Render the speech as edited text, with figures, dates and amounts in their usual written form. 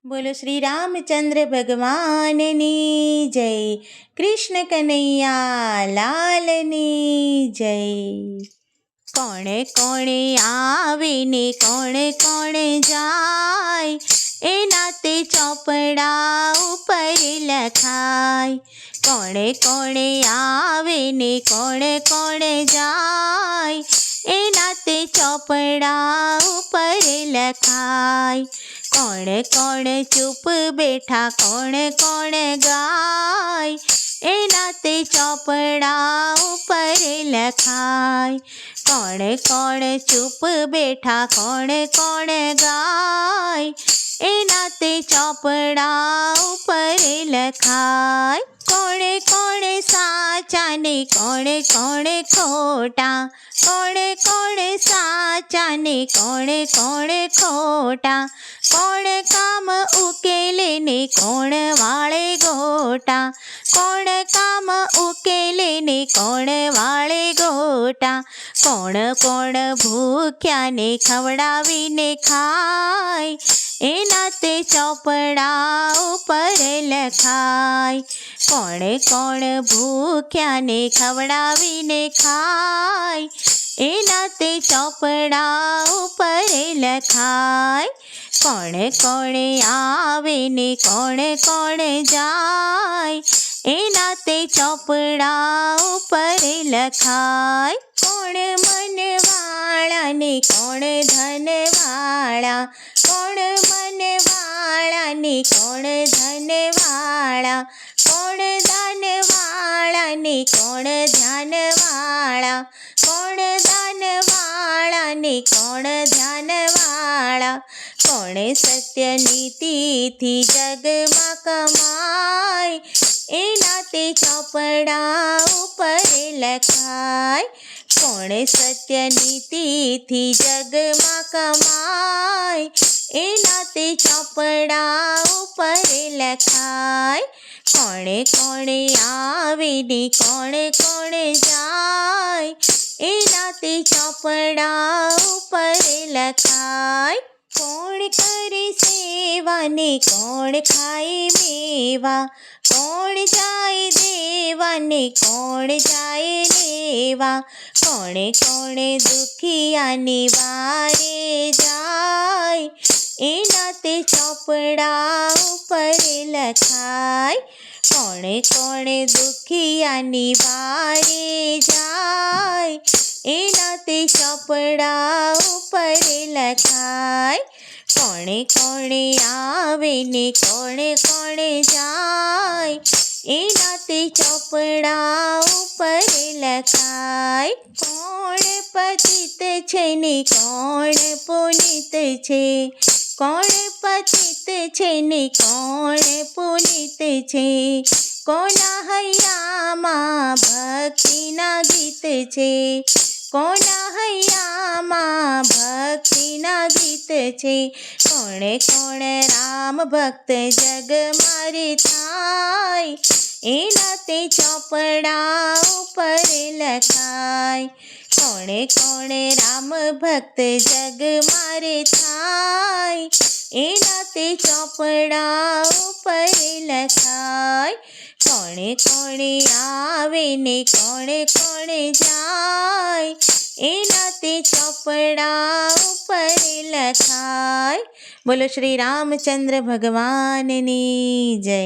બોલો શ્રી રામચંદ્ર ભગવાનની જય. કૃષ્ણ કનૈયા લાલની જય. કોણે કોણે આવે ને કોણે કોણે જાય, એના તે ચોપડા ઉપર લખાય. કોણે કોણે આવે ને કોણે કોણે જાય, એના તે ચોપડા ઉપર લખાય. કોણ કોણ ચૂપ બેઠા કોણ કોણ ગાય, એના તે ચોપડા ઉપર લખાય. કોણ કોણ ચૂપ બેઠા કોણ કોણ ગાય, એના તે ચોપડા ઉપર લખાય. કોણ કોણ સાચા ને કોણ કોણ ખોટા, કોણ કોણ સાચા ને કોણ કોણ ખોટા. કોણ કામ ઉકેલે ને કોણ વાળે ગોટા, કોણ કામ ઉકેલે ને કોણ વાળે ગોટા. કોણ કોણ ભૂખ્યા ને ખવડાવીને ખાય, એના તે ચોપડા ઉપર લખાય. કોણ કોણ ભૂખ્યા ને ખવડાવીને ખાય, એના તે ચોપડા ઉપર લખાય. કોણ કોણ આવે ને કોણ કોણ જાય, એના તે ચોપડા ઉપર લખાય. કોણ મનવાળા ને કોણ ધનવાળા, કોણ મનવાળા ને કોણ ધનવાળા. કોણ દાનવાળા ને કોણ ધ્યાનવાળા, કોણ દાનવાળા ને કોણ ધ્યાનવાળા. કોણ સત્ય નીતિથી જગમાં કમાય, એના તે ચોપડા ઉપર લખાય. કોણ સત્ય નીતિથી જગમાં કમાય, એના તે ચોપડા ઉપર લખાય. કોણ કોણ આવે ને કોણ કોણ જાય, એના તે ચોપડા ઉપર લખાય. કોણ કરે સેવા ને કોણ ખાય મેવા, કોણ જાય દેવા ને કોણ જાય લેવા. કોણ કોણ દુખિયાની વારે જાય, એના તે ચોપડા ઉપર લખાય. કોણ કોણ દુખિયાની વારે જાય, એના તે ચોપડા ઉપર લખાય. કોણ કોણ આવે ને કોણ કોણ જાય, એના તે ચોપડા ઉપર લખાય. કોણ પતિત છે ને કોણ પુનિત છે, કોણ પતિત છે ને કોણ પુનિત છે. કોના હૈયામાં ભક્તિના ગીત છે, કોના હૈયામાં ભક્તિના ગીત છે. કોણ કોણ રામ ભક્ત જગ મારે થાય, એના તે ચોપડા ઉપર લખાય. કોણ કોણ રામ ભક્ત જગ મારે થાય, એના તે ચોપડા ઉપર લખાય. કોણ કોણ આવે ને કોણ કોણ જાય, એના તે ચોપડા ઉપર લખાય. બોલો શ્રી રામચંદ્ર ભગવાનની જય.